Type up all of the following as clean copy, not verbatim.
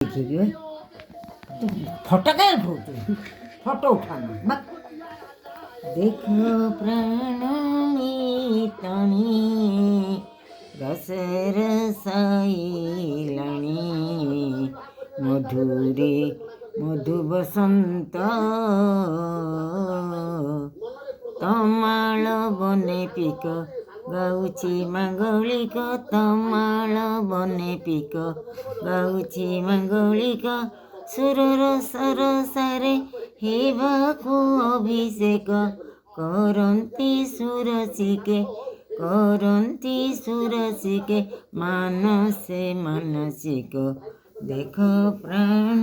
photo क्या photo उठाना मत देखो प्राणी तणी रस रसायलणी मधुरे मधु बसंत तमाल बने पिक गाउची मांगलिक तमाल बने पिक गाउची मांगलिक सुरर सरसारे हेबाकु अभिषेक करन्ति सुरसिके मानसे मानसिक देख प्राण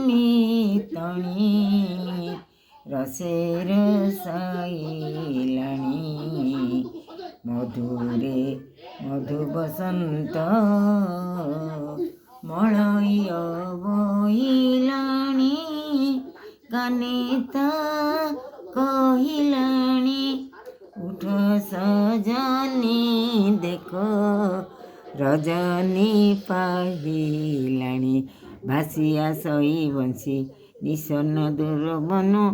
मितणी रसे रसायलणी मधुरे मधु बसंत मलय बहिलाणी कानेता कहिलाणी उठ सजनी देखो रजनी पाहिलाणी भासिया सई बंसी निसन्न दूर बनो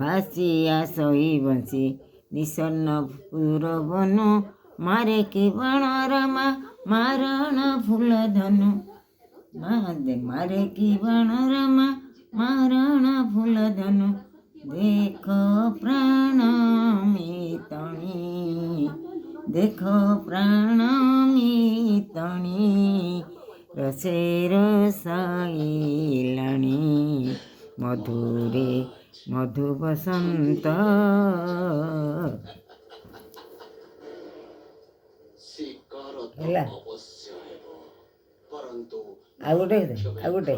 भासिया सई बंसी निसन्न दूर बनो मारे कि बाण रमा मारण फूल धनु मारे कि बाण रमा मारण फूल धनु देख प्राण मितणी देख प्राण मितणी रसे रसायलणी मधुरे मधु बसंत ହେଲା ଆଉ ଗୋଟେ